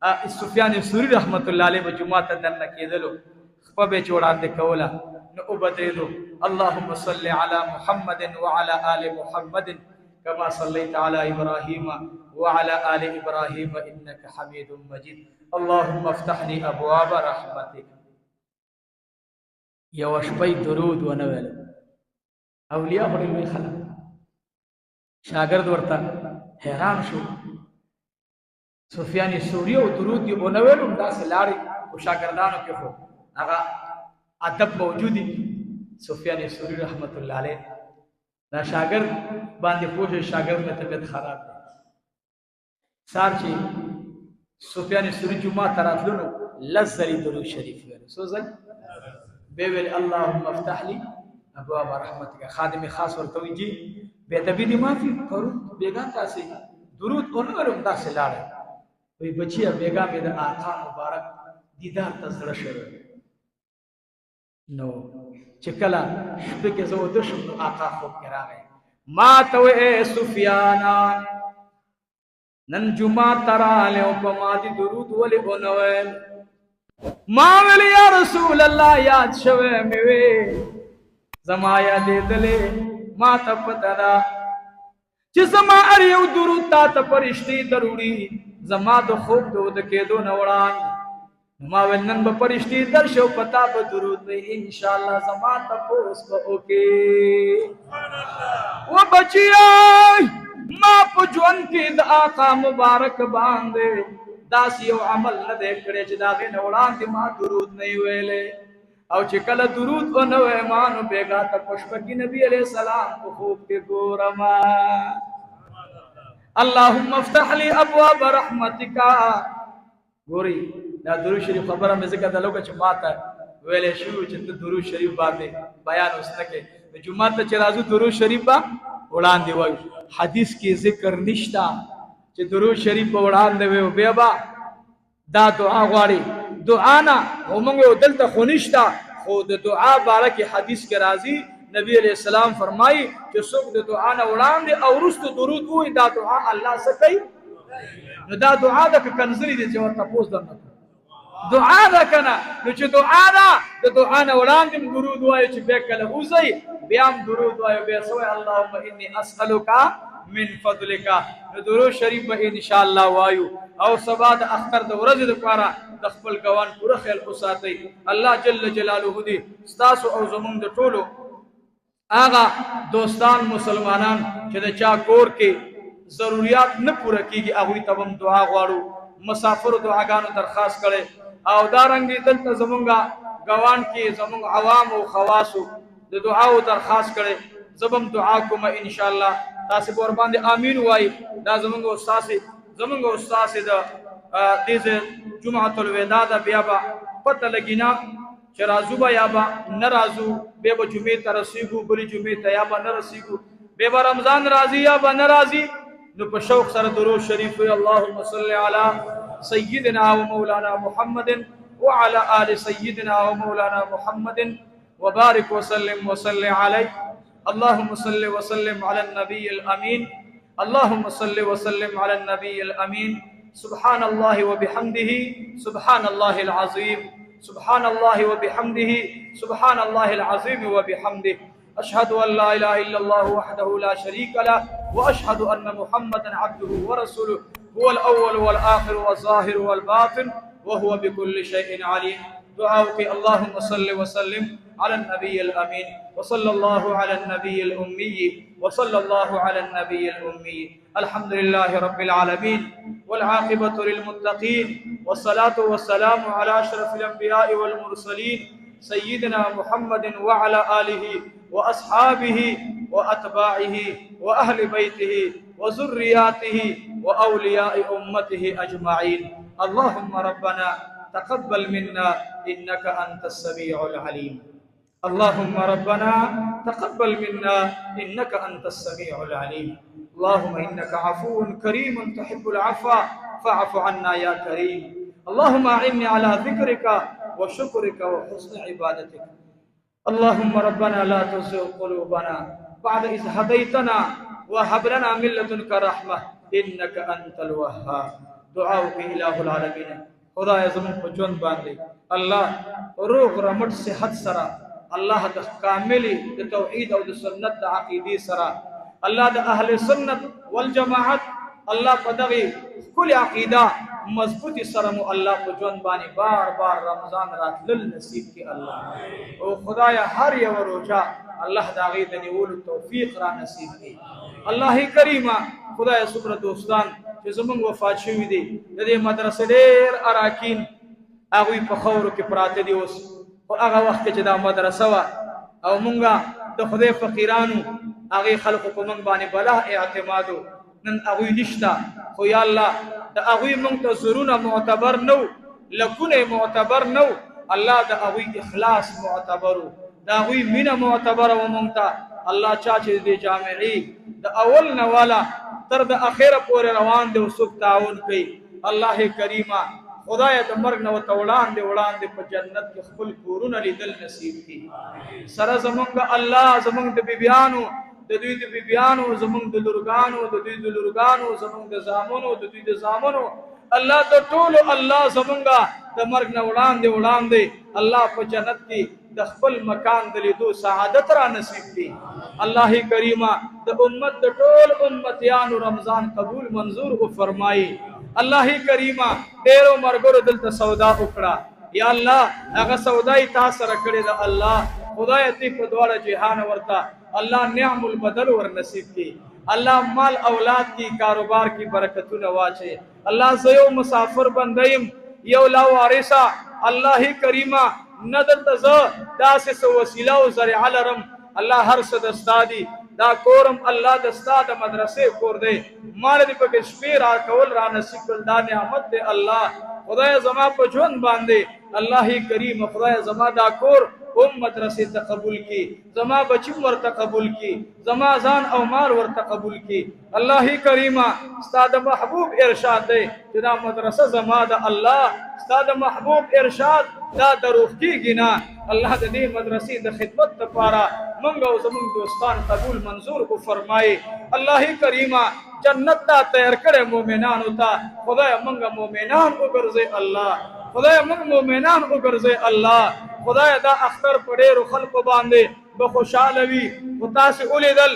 سفیان ثوری رحمت الله علیه په جمعه ته دنه کېدلو خپل به وړاندې کوله نو وبدریدو اللهم صل على محمد وعلى آل محمد كما صليت على إبراهيم وعلى آل إبراهيم إنك حميد مجيد اللهم افتح لي أبواب رحمتك يوشبي درود ونويل أولياء هرمي خلق شاگرد ورته حیران شو سفیان ثوری او درود دی ونویل دا سلاری او شاگردانو کې خو هغه ادب موجودی سفیان ثوری رحمت الله علیه دا شاگرد باندې پوښتنه شاگرد مې طبیعت خراب دی سار چې سفیان ثوری جمعه تراتلو لزلی درود شریف ویل سوزل به ویل اللهم افتح لي ابواب رحمتك خادم خاص ورته ویجی به تبي دي معافي کړو بیگا تاسو درود اونورم دا سلاره وی بچیا بیگا مې د آقا مبارک دیدار ته سره شوه نو چې کله شپه کې زه ودشم نو آقا خوب کې راغی ما ته وې سفیانا نن جمعه تراله او په ما دي درود ولې اونول ما ویل یا رسول الله یاد شوه مې وې زما یاد دلې ما ته پته ده چې زما ار یو درود تا ته فرشتي ضروري زما د خوب د کېدو نه وړاندې ما ونن به فرشتي درشو پتا به درود وي ان شاء الله زما ته پوس به اوکي سبحان الله و بچي ما په ژوند کې د آقا مبارک باندې داس یو عمل نه دی کړی چې دا غي نه وړاندې ما درود نه ویلې او چې کله درود او نو ایمانو بیگا ته پشپکی نبی علیہ السلام کو خوب کې ګورما اللهم افتح لي ابواب رحمتك ګوري دا درود شریف خبره مې ذکر دلوګه چې ماته ویلې شو چې ته درود شریف باندې بیان وسنکه د جمعه ته چې راځو درود شریف با وړاندې وایو حدیث کې ذکر نشتا چې درود شریف په وړاندې وایو بیا با دا دعا غواړي دعا نه ومنګو دلته خونشتا خو د دعا بارکه حدیث کې راځي نبی علیہ السلام فرمایي چې څوک د دعا نه وړاندې او وروسته درود وایي دا دعا الله سکی نو دا دعا د کنزلی دي چې ورته پوس درنه دعا ده کنه نو چې دعا ده د دعا نه وړاندې درود وایي چې به کله وځي بیا هم درود وایي به سوې اللهم انی اسالک من فضلک نو درود شریف به ان شاء الله وایو او سبا د اختر د ورځې لپاره د خپل ګوان پوره خیال وساتئ الله جل جلاله دې ستاسو او زمونږ د ټولو آغا دوستان مسلمانان چې د چا کور کې ضرورت نه پوره کیږي هغه ته هم دعا غواړو مسافر دعاګانو درخواست کړي او دارنګ دلته زمونږه ګوان کې زمونږ عوام او خواصو د دعا او درخواست کړي زبم دعا کوم ان شاء الله تاسو ور باندې امين وای دا زمونږ استاد د دې جمعه الوداع د بیا با پته لګینا چې راځو با یا با ناراضو به به جمعه ته رسیدو بلی جمعه ته یا با نرسیدو به رمضان راضي یا با ناراضي نو په شوق سره درود شریف اللهم صل على سيدنا ومولانا محمد وعلى آل سيدنا ومولانا محمد وبارك وسلم عليه اللهم صل وسلم على النبي الأمين اللهم صل وسلم على النبي الأمين سبحان الله وبحمده سبحان الله العظيم سبحان الله وبحمده سبحان الله العظيم وبحمده أشهد أن لا إله إلا الله وحده لا شريك له وأشهد أن محمدا عبده ورسوله هو الأول والآخر والظاهر والباطن وهو بكل شيء عليم دعاؤك اللهم صل وسلم على النبي الأمين وصلى الله على النبي الأمي وصلى الله على النبي الأمي الحمد لله رب العالمين والعاقبة للمتقين والصلاة والسلام على أشرف الأنبياء والمرسلين سيدنا محمد وعلى آله وأصحابه وأتباعه وأهل بيته وذرياته وأولياء أمته أجمعين اللهم ربنا تقبل منا إنك أنت السميع العليم اللهم ربنا تقبل منا إنك أنت السميع العليم اللهم إنك عفو كريم تحب العفو فاعف عنا يا كريم اللهم أعني على ذكرك وشكرك وحسن عبادتك اللهم ربنا لا تزغ قلوبنا بعد إذ هديتنا وهب لنا من لدنك رحمة إنك أنت الوهاب دعا وکړي الہ العالمین خدای زمون په ژوند باندې الله روغ رمټ صحت سره الله د کاملی د توحید او د سنت د عقیدې سره الله د اهل سنت والجماعت الله په دغه کل عقیده مضبوطی سره مو الله په ژوند باندې بار بار رمضان راتلل نصیب کی الله او خدای هر یو روزه الله داغه د نیولو توفیق را نصیب کی الله کریمه خدای صبر دوستان چې زمونږ وفات شوی دي د دې مدرسې ډېر اراکین هغه په خورو کې پراته دي اوس او هغه وخت چې دا مدرسه وا او مونږه د خدای فقیرانو هغه خلکو په مونږ باندې بلا اعتمادو نن هغه نشتا خو یا الله د هغه مونږ ته زرونه معتبر نو لکونه معتبر نو الله د هغه اخلاص معتبرو د هغه مینا معتبر و مونږ ته الله چا چې د جامعي د اول نه والا تر د اخره پورې روان دي او سوک تعاون کوي الله کریمه خدای د مرګ نو توړان دی په جنت کې خپل کورونه لیدل نصیب کړي سره زمونږ الله زمونږ د بیبيانو د دوی د بیبيانو زمونږ د لورګانو د دوی د لورګانو زمونږ د زامنو د دوی د زامنو الله د ټولو الله زمونږ د مرګ نه وړاندې الله په جنت کې د خپل مکان د لیدو سعادت را نصیب کړي الله کریمه د امت د ټول امتیانو رمضان قبول منظور او فرمایي الله کریمه ډیرو مرګرو دلته سودا وکړه یا الله هغه سودای تاسو سره کړی د الله خدای دې په دواړه جهان ورته الله نعم البدل ور نصیب کړي الله مال اولاد کی کاروبار کی برکتونه واچي الله زيو مسافر بندیم یو لا وارثه الله کریمه ندل تزه داسه وسیله او ذریعہ لرم الله هر څه دستادي دا کورم الله دستا د مدرسې کور دی مال دې په شپې را کول را نصیب کړه دا نعمت دی الله خدای زما په ژوند باندې الله کریم خدای زما دا کور مدرسې ته قبول کی زما بچی ورته قبول کی زما ځان او مال ورته قبول کی الله کریمه استاد محبوب ارشاد دی چې دا مدرسه زما د الله استاد محبوب ارشاد دا دروغتی گنا الله د دې مدرسې د خدمت لپاره موږ او زموږ دوستان قبول منظور کو فرمایي الله کریمه جنت ته تیار کړې مؤمنانو ته خدای موږ مؤمنان وګرځي الله خدای موږ مؤمنان وګرځي الله خدای دا اختر په ډېرو خلکو باندې به خوشاله وي او تاسو ولیدل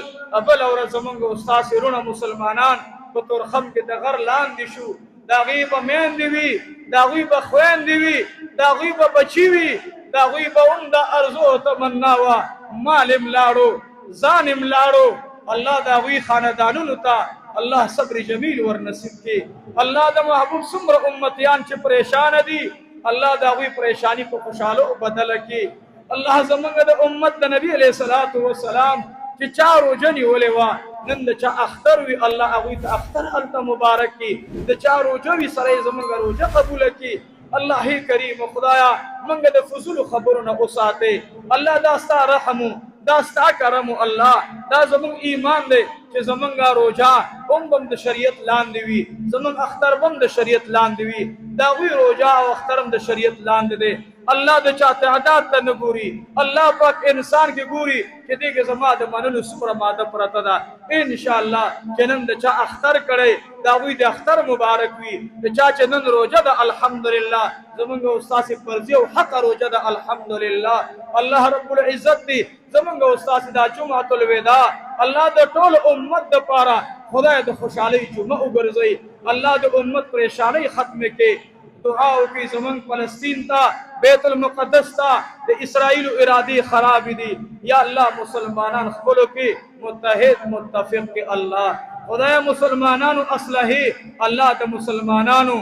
بل ورځ زموږ استاد سرونه مسلمانان په تورخم کې د غر لاندې شو دا غیب میندې وي دا غیب خويندې وي دا غیب بچي وي دا غیب هم د ارزو تمنا وا مالم لاړو ځانم لاړو الله دا غي خاندانونو ته الله صبر جمیل ور نصیب کړي الله د محبوب څومره امتیان چې پریشان دي الله دا غي پریشانی په خوشاله بدل کړي الله زمونږ د امت د نبی علیہ الصلوۃ والسلام چې چارو جنې ولې وا نن د چا اختر وی الله هغه ته اختر الته مبارک کی د چارو جوی سره زمونږ روزه قبول کی الله کریم خدایا موږ د فضول خبرونه اوساته الله دا ستا رحم دا ستا کرم الله دا زمونږ ایمان دی چې زمونږ روزه هم د شریعت لاندې وي زمونږ اختر هم د شریعت لاندې وي دا وی روزه او اختر هم د شریعت لاندې دی الله د چا تعداد ته نه ګوري الله پاک انسان کې ګوري چې دغه زما د منلو سپره ماده پرته ده ان شاء الله چې نن د چا اختر کړي دا وی د اختر مبارک وي د چا چې نن روزه ده الحمدلله زمونږ استاد فرضي او حق روزه ده الحمدلله الله رب العزت دې زمونږ استاد د جمعه الوداع الله د ټول امت د پاره خدای د خوشحالي جمعه وګرځي الله د امت پریشانی ختم کړي دعا وکي زمون فلسطین تا بیت المقدس تا د اسرائیل ارادي خراب دي یا الله مسلمانان خپلو کې متحد متفق کې الله خدای مسلمانانو اصلحي الله د مسلمانانو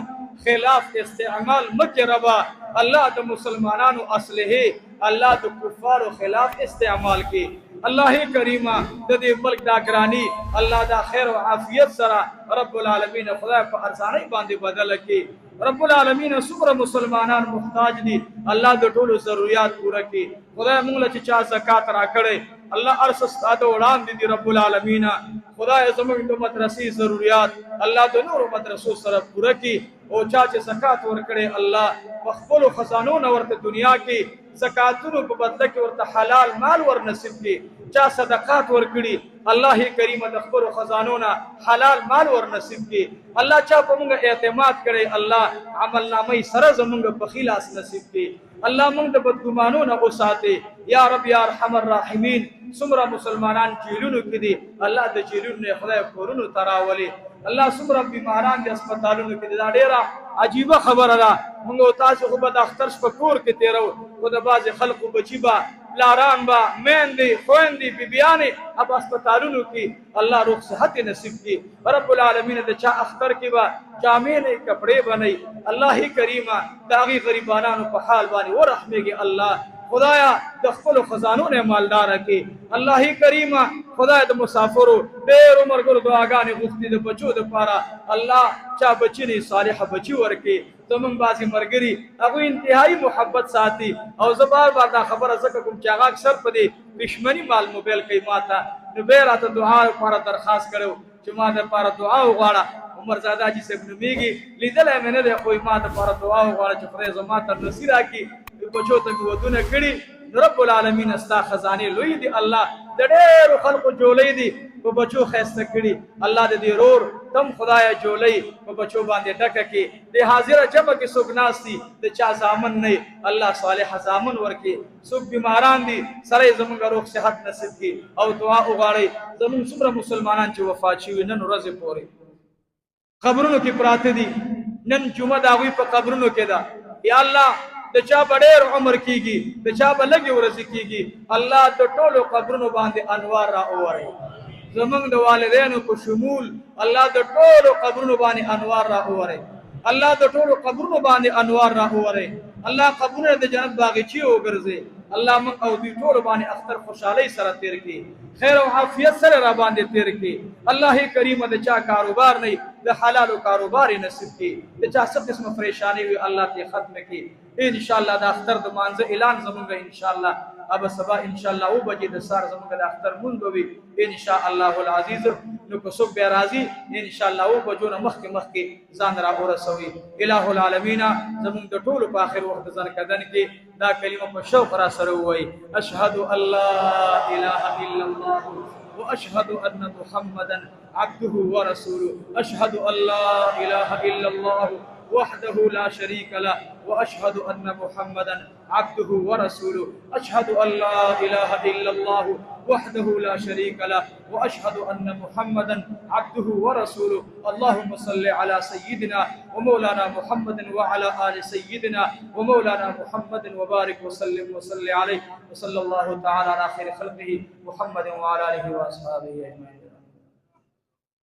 خلاف استعمال مکه ربا الله د مسلمانانو اصلحي الله د کفارو خلاف استعمال کې الله کریمه د دې ملک دا ګرانی الله دا خیر او عافیت سره رب العالمین خدای په ارزانی باندې بدل کړي رب العالمین څومره مسلمانان محتاج دي الله د ټولو ضرورت پوره کړي خدای موږ له چا زکات را کړي الله ارس استاد وړاندې دي رب العالمین خدای زموږ د مدرسې ضرورت الله د نور مدرسو سره پوره کړي او چا چې زکات ورکړي الله په خپل خزانو ورته دنیا کې زکاتونو په بدله کې ورته حلال مال ور نصیب کړي چا صدقات ورکړي الله کریم د خپل خزانونا حلال مال ور نصیب کی الله چا په موږ اعتماد کړي الله عمل نامه سره زموږ په خلاص نصیب کی الله موږ د بدګمانو نه اوساته یا رب یا ارحم الراحمین سمرا مسلمانان جیلونو کې دي الله د جیلونو نه خدای کورونو تراولي الله سمرا بیماران د هسپتالونو کې دا ډیره عجیب خبره ده موږ تاسو خو به د اختر شپه کور کې تیرو او د باز خلکو بچی با لاران با میندې خويندې بیبيانې اب هسپتالونو کې الله روغ صحت نصیب کی رب العالمین د چا اختر کې با جامې نه کپڑے بنئ الله کریمه داغي غریبانو په حال باندې ورحمېږي الله خدایا د خپل خزانو نه مالدار کی الله کریمه خدای د مسافرو ډېر عمر ګور دعاګانې غوښتي د بچو د پاره الله چا بچی نه صالح بچی ورکی زمون بازي مرګري هغه انتهایی محبت ساتي او زبار بار دا خبره زکه کوم چې هغه اکثر په دې دشمنی مال موبایل کوي ماته نو به راته دعا لپاره درخواست کړو چې ما د لپاره دعا وغواړه عمر زاده جی صاحب نومیږي لیدل مې نه دی خو ما د لپاره دعا وغواړه چې خدای زما ته نصیب راکړي بچو ته ودونه کړي رب العالمین استا خزانه لوی دی الله د ډېر خلکو جوړې دي په بچو خسته کړي الله دې رور تم خدای جوړې په بچو باندې ډکه کې د حاضر جمع کې سګناسي د چا زامن نه الله صالح زامن ورکي سب بیماران دي سره زموږ روغ صحت نصیب کی او دعا وغواړي زموږ څومره مسلمانان چې وفات شوي نن ورځ پورې قبرونو کې پراته دي نن جمعه دا وی په قبرونو کې ده یا الله د چا ډېر عمر کیږي د چا لږ ورځ کیږي الله د ټولو قبرونو باندې انوار را اوري زمونږ د والدینو په شمول الله د ټولو قبرونو باندې انوار را اوري الله د ټولو قبرونو باندې انوار را اوري الله قبرونه د جنت باغچې وګرځي الله من او دې ټول باندې اختر خوشحالي سره تیر کی خیر او عافیت سره را باندې تیر کی الله کریم د چا کاروبار نه د حلال کاروبار نصیب کی د چا څه قسم پریشانی وي الله ته ختم کی ان شاء الله د اختر د مانزه اعلان زمونږ ان شاء الله اب سبا ان شاء الله او بجې د سار زمونږ د اختر مونږ وي ان شاء الله العزيز نو کو سب به راضي ان شاء الله او بجو مخ کې ځان را ورسوي الہ العالمین زمونږ د ټولو په اخر وخت ځان کدن کې دا کلمه په شوق را سره وای اشهد ان لا اله الا الله واشهد ان محمدا عبده ورسوله اشهد ان لا اله الا الله وحده لا شريك له واشهد ان محمدا عبده ورسوله اشهد ان لا اله الا الله وحده لا شريك له واشهد ان محمدا عبده ورسوله اللهم صل على سيدنا ومولانا محمد وعلى ال سيدنا ومولانا محمد وبارك وسلم وصل عليه وصلى الله تعالى على خير خلقه محمد وعلى اله واصحابه اجمعين